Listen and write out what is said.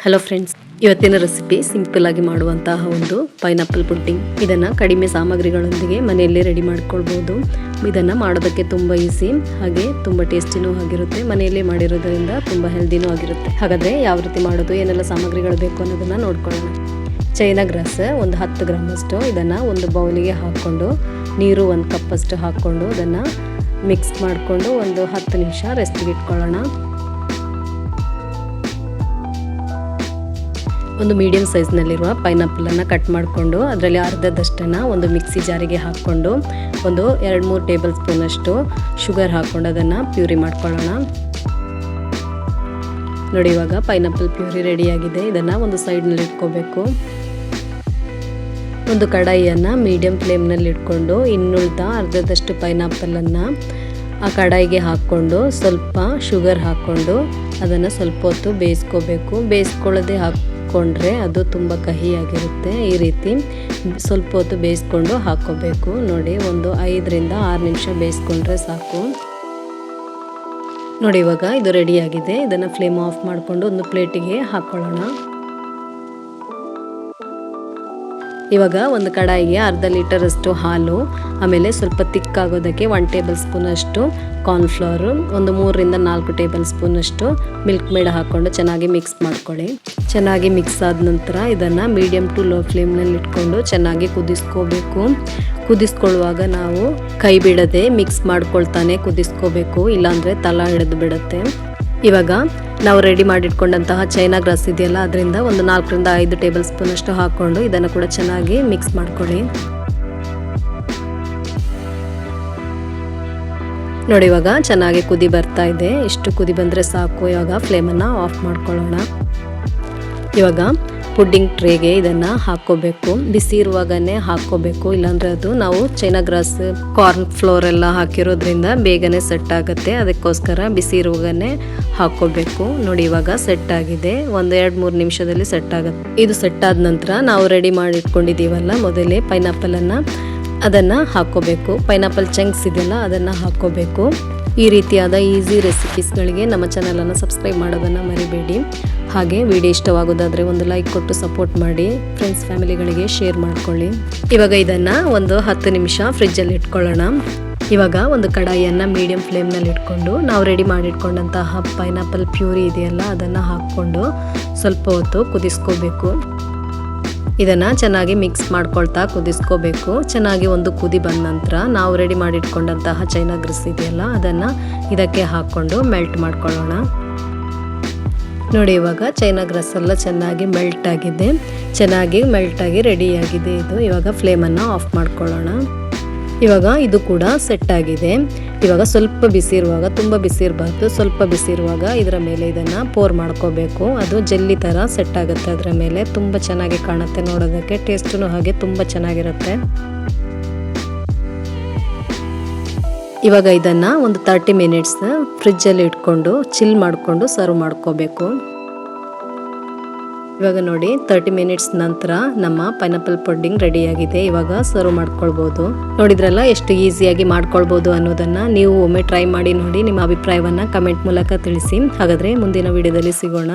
Hello friends, ಇವತ್ತಿನ recipe simple ಆಗಿ ಮಾಡುವಂತಹ ಒಂದು ಪೈನಾಪಲ್ ಪುಡ್ಡಿಂಗ್. ಇದನ್ನು ಕಡಿಮೆ ಸಾಮಗ್ರಿಗಳೊಂದಿಗೆ ಮನೆಯಲ್ಲೇ ರೆಡಿ ಮಾಡ್ಕೊಳ್ಬೋದು. ಇದನ್ನು ಮಾಡೋದಕ್ಕೆ ತುಂಬ ಈಸಿ, ಹಾಗೆ ತುಂಬ ಟೇಸ್ಟಿನೂ ಆಗಿರುತ್ತೆ. ಮನೆಯಲ್ಲೇ ಮಾಡಿರೋದ್ರಿಂದ ತುಂಬ ಹೆಲ್ದಿನೂ ಆಗಿರುತ್ತೆ. ಹಾಗಾದರೆ ಯಾವ ರೀತಿ ಮಾಡೋದು, ಏನೆಲ್ಲ ಸಾಮಗ್ರಿಗಳು ಬೇಕು ಅನ್ನೋದನ್ನು ನೋಡ್ಕೊಳ್ಳೋಣ. ಚೈನಾ ಗ್ರಾಸ್ ಒಂದು 10 ಗ್ರಾಮಷ್ಟು, ಇದನ್ನು ಒಂದು ಬೌಲಿಗೆ ಹಾಕ್ಕೊಂಡು ನೀರು 1 ಕಪ್ಪಷ್ಟು ಹಾಕ್ಕೊಂಡು ಅದನ್ನು ಮಿಕ್ಸ್ ಮಾಡಿಕೊಂಡು ಒಂದು 10 ನಿಮಿಷ ರೆಸ್ಟಿಗೆ ಇಟ್ಕೊಳ್ಳೋಣ. ಒಂದು ಮೀಡಿಯಂ ಸೈಜ್ನಲ್ಲಿರುವ ಪೈನಾಪಲನ್ನು ಕಟ್ ಮಾಡಿಕೊಂಡು ಅದರಲ್ಲಿ ಅರ್ಧದಷ್ಟನ್ನು ಒಂದು ಮಿಕ್ಸಿ ಜಾರಿಗೆ ಹಾಕ್ಕೊಂಡು ಒಂದು 2-3 ಟೇಬಲ್ ಸ್ಪೂನಷ್ಟು ಶುಗರ್ ಹಾಕ್ಕೊಂಡು ಅದನ್ನು ಪ್ಯೂರಿ ಮಾಡ್ಕೊಳ್ಳೋಣ. ನೋಡಿ, ಇವಾಗ ಪೈನಾಪಲ್ ಪ್ಯೂರಿ ರೆಡಿಯಾಗಿದೆ. ಇದನ್ನು ಒಂದು ಸೈಡ್ನಲ್ಲಿ ಇಟ್ಕೋಬೇಕು. ಒಂದು ಕಡಾಯಿಯನ್ನು ಮೀಡಿಯಂ ಫ್ಲೇಮ್ನಲ್ಲಿ ಇಟ್ಕೊಂಡು ಇನ್ನುಳಿದ ಅರ್ಧದಷ್ಟು ಪೈನಾಪಲನ್ನು ಆ ಕಡಾಯಿಗೆ ಹಾಕ್ಕೊಂಡು ಸ್ವಲ್ಪ ಶುಗರ್ ಹಾಕ್ಕೊಂಡು ಅದನ್ನು ಸ್ವಲ್ಪ ಹೊತ್ತು ಬೇಯಿಸ್ಕೋಬೇಕು. ಬೇಯಿಸ್ಕೊಳ್ಳೋದೇ ಹಾಕ್ಕೊಂಡ್ರೆ ಅದು ತುಂಬ ಕಹಿಯಾಗಿರುತ್ತೆ. ಈ ರೀತಿ ಸ್ವಲ್ಪ ಹೊತ್ತು ಬೇಯಿಸ್ಕೊಂಡು ಹಾಕ್ಕೋಬೇಕು. ನೋಡಿ, ಒಂದು 5ರಿಂದ 6 ನಿಮಿಷ ಬೇಯಿಸ್ಕೊಂಡ್ರೆ ಸಾಕು. ನೋಡಿ, ಇವಾಗ ಇದು ರೆಡಿಯಾಗಿದೆ. ಇದನ್ನು ಫ್ಲೇಮ್ ಆಫ್ ಮಾಡಿಕೊಂಡು ಒಂದು ಪ್ಲೇಟಿಗೆ ಹಾಕ್ಕೊಳ್ಳೋಣ. ಇವಾಗ ಒಂದು ಕಡಾಯಿಗೆ ಅರ್ಧ ಲೀಟರಷ್ಟು ಹಾಲು, ಆಮೇಲೆ ಸ್ವಲ್ಪ ತಿಕ್ಕಾಗೋದಕ್ಕೆ 1 ಟೇಬಲ್ ಸ್ಪೂನಷ್ಟು ಕಾರ್ನ್ಫ್ಲವರು, ಒಂದು 3ರಿಂದ 4 ಟೇಬಲ್ ಸ್ಪೂನಷ್ಟು ಮಿಲ್ಕ್ ಮೇಡ್ ಹಾಕ್ಕೊಂಡು ಚೆನ್ನಾಗಿ ಮಿಕ್ಸ್ ಮಾಡ್ಕೊಳ್ಳಿ. ಚೆನ್ನಾಗಿ ಮಿಕ್ಸ್ ಆದ ನಂತರ ಇದನ್ನು ಮೀಡಿಯಮ್ ಟು ಲೋ ಫ್ಲೇಮ್ನಲ್ಲಿ ಇಟ್ಕೊಂಡು ಚೆನ್ನಾಗಿ ಕುದಿಸ್ಕೋಬೇಕು. ಕುದಿಸ್ಕೊಳ್ಳುವಾಗ ನಾವು ಕೈ ಬಿಡದೆ ಮಿಕ್ಸ್ ಮಾಡ್ಕೊಳ್ತಾನೆ ಕುದಿಸ್ಕೋಬೇಕು, ಇಲ್ಲಾಂದರೆ ತಳ ಹಿಡಿದು ಬಿಡುತ್ತೆ. ಇವಾಗ ನಾವು ರೆಡಿ ಮಾಡಿಟ್ಕೊಂಡಂತಹ ಚೈನಾ ಗ್ರಾಸ್ ಇದೆಯಲ್ಲ, ಅದರಿಂದ ಒಂದು 4ರಿಂದ 5 ಟೇಬಲ್ ಸ್ಪೂನಷ್ಟು ಹಾಕ್ಕೊಂಡು ಇದನ್ನು ಕೂಡ ಚೆನ್ನಾಗಿ ಮಿಕ್ಸ್ ಮಾಡ್ಕೊಳ್ಳಿ. ನೋಡಿ, ಇವಾಗ ಚೆನ್ನಾಗಿ ಕುದಿ ಬರ್ತಾ ಇದೆ. ಇಷ್ಟು ಕುದಿ ಬಂದರೆ ಸಾಕು. ಇವಾಗ ಫ್ಲೇಮನ್ನು ಆಫ್ ಮಾಡ್ಕೊಳ್ಳೋಣ. ಇವಾಗ ಪುಡ್ಡಿಂಗ್ ಟ್ರೇಗೆ ಇದನ್ನು ಹಾಕ್ಕೋಬೇಕು. ಬಿಸಿ ಇರುವಾಗನೇ ಹಾಕ್ಕೋಬೇಕು, ಇಲ್ಲಾಂದರೆ ಅದು ನಾವು ಚೈನಾ ಗ್ರಾಸ್ ಕಾರ್ನ್ ಫ್ಲೋರ್ ಎಲ್ಲ ಹಾಕಿರೋದ್ರಿಂದ ಬೇಗನೆ ಸೆಟ್ ಆಗುತ್ತೆ. ಅದಕ್ಕೋಸ್ಕರ ಬಿಸಿ ಇರುವಾಗನೇ ಹಾಕ್ಕೋಬೇಕು. ನೋಡಿ, ಇವಾಗ ಸೆಟ್ ಆಗಿದೆ. ಒಂದು 2-3 ನಿಮಿಷದಲ್ಲಿ ಸೆಟ್ ಆಗುತ್ತೆ. ಇದು ಸೆಟ್ ಆದ ನಂತರ ನಾವು ರೆಡಿ ಮಾಡಿ ಇಟ್ಕೊಂಡಿದ್ದೀವಲ್ಲ ಮೊದಲೇ ಪೈನಾಪಲನ್ನು, ಅದನ್ನು ಹಾಕ್ಕೋಬೇಕು. ಪೈನಾಪಲ್ ಚಂಕ್ಸ್ ಇದೆಯಲ್ಲ ಅದನ್ನು ಹಾಕ್ಕೋಬೇಕು. ಈ ರೀತಿಯಾದ ಈಸಿ ರೆಸಿಪೀಸ್ಗಳಿಗೆ ನಮ್ಮ ಚಾನಲನ್ನು ಸಬ್ಸ್ಕ್ರೈಬ್ ಮಾಡೋದನ್ನು ಮರಿಬೇಡಿ. ಹಾಗೆ ವಿಡಿಯೋ ಇಷ್ಟವಾಗೋದಾದರೆ ಒಂದು ಲೈಕ್ ಕೊಟ್ಟು ಸಪೋರ್ಟ್ ಮಾಡಿ. ಫ್ರೆಂಡ್ಸ್, ಫ್ಯಾಮಿಲಿಗಳಿಗೆ ಶೇರ್ ಮಾಡ್ಕೊಳ್ಳಿ. ಇವಾಗ ಇದನ್ನು ಒಂದು 10 ನಿಮಿಷ ಫ್ರಿಜ್ಜಲ್ಲಿ ಇಟ್ಕೊಳ್ಳೋಣ. ಇವಾಗ ಒಂದು ಕಡಾಯಿಯನ್ನು ಮೀಡಿಯಂ ಫ್ಲೇಮ್ನಲ್ಲಿ ಇಟ್ಕೊಂಡು ನಾವು ರೆಡಿ ಮಾಡಿಟ್ಕೊಂಡಂತಹ ಪೈನಾಪಲ್ ಪ್ಯೂರಿ ಇದೆಯಲ್ಲ ಅದನ್ನು ಹಾಕ್ಕೊಂಡು ಸ್ವಲ್ಪ ಹೊತ್ತು ಕುದಿಸ್ಕೋಬೇಕು. ಇದನ್ನು ಚೆನ್ನಾಗಿ ಮಿಕ್ಸ್ ಮಾಡ್ಕೊಳ್ತಾ ಕುದಿಸ್ಕೋಬೇಕು. ಚೆನ್ನಾಗಿ ಒಂದು ಕುದಿ ಬಂದ ನಂತರ ನಾವು ರೆಡಿ ಮಾಡಿಟ್ಕೊಂಡಂತಹ ಚೈನಾ ಗ್ರಾಸ್ ಇದೆಯಲ್ಲ ಅದನ್ನು ಇದಕ್ಕೆ ಹಾಕ್ಕೊಂಡು ಮೆಲ್ಟ್ ಮಾಡ್ಕೊಳ್ಳೋಣ. ನೋಡಿ, ಇವಾಗ ಚೈನಾ ಗ್ರಾಸ್ ಎಲ್ಲ ಚೆನ್ನಾಗಿ ಮೆಲ್ಟ್ ಆಗಿದೆ. ಚೆನ್ನಾಗಿ ಮೆಲ್ಟ್ ಆಗಿ ರೆಡಿಯಾಗಿದೆ ಇದು. ಇವಾಗ ಫ್ಲೇಮನ್ನು ಆಫ್ ಮಾಡ್ಕೊಳ್ಳೋಣ. ಇವಾಗ ಇದು ಕೂಡ ಸೆಟ್ ಆಗಿದೆ. ಇವಾಗ ಸ್ವಲ್ಪ ಬಿಸಿ ಇರುವಾಗ, ತುಂಬ ಬಿಸಿ ಇರಬಾರ್ದು, ಸ್ವಲ್ಪ ಬಿಸಿ ಇರುವಾಗ ಇದರ ಮೇಲೆ ಇದನ್ನು ಪೋರ್ ಮಾಡ್ಕೋಬೇಕು. ಅದು ಜೆಲ್ಲಿ ಥರ ಸೆಟ್ ಆಗುತ್ತೆ. ಅದರ ಮೇಲೆ ತುಂಬ ಚೆನ್ನಾಗಿ ಕಾಣುತ್ತೆ. ನೋಡೋದಕ್ಕೆ ಟೇಸ್ಟೂ ಹಾಗೆ ತುಂಬ ಚೆನ್ನಾಗಿರುತ್ತೆ. ಇವಾಗ ಇದನ್ನು ಒಂದು 30 ಮಿನಿಟ್ಸ್ ಫ್ರಿಜ್ಜಲ್ಲಿ ಇಟ್ಕೊಂಡು ಚಿಲ್ ಮಾಡಿಕೊಂಡು ಸರ್ವ್ ಮಾಡ್ಕೋಬೇಕು. ಇವಾಗ ನೋಡಿ, 30 ಮಿನಿಟ್ಸ್ ನಂತರ ನಮ್ಮ ಪೈನಾಪಲ್ ಪುಡ್ಡಿಂಗ್ ರೆಡಿಯಾಗಿದೆ. ಇವಾಗ ಸರ್ವ್ ಮಾಡ್ಕೊಳ್ಬೋದು. ನೋಡಿದ್ರಲ್ಲ ಎಷ್ಟು ಈಸಿಯಾಗಿ ಮಾಡ್ಕೊಳ್ಬೋದು ಅನ್ನೋದನ್ನು. ನೀವು ಒಮ್ಮೆ ಟ್ರೈ ಮಾಡಿ ನೋಡಿ. ನಿಮ್ಮ ಅಭಿಪ್ರಾಯವನ್ನು ಕಮೆಂಟ್ ಮೂಲಕ ತಿಳಿಸಿ. ಹಾಗಾದರೆ ಮುಂದಿನ ವಿಡಿಯೋದಲ್ಲಿ ಸಿಗೋಣ.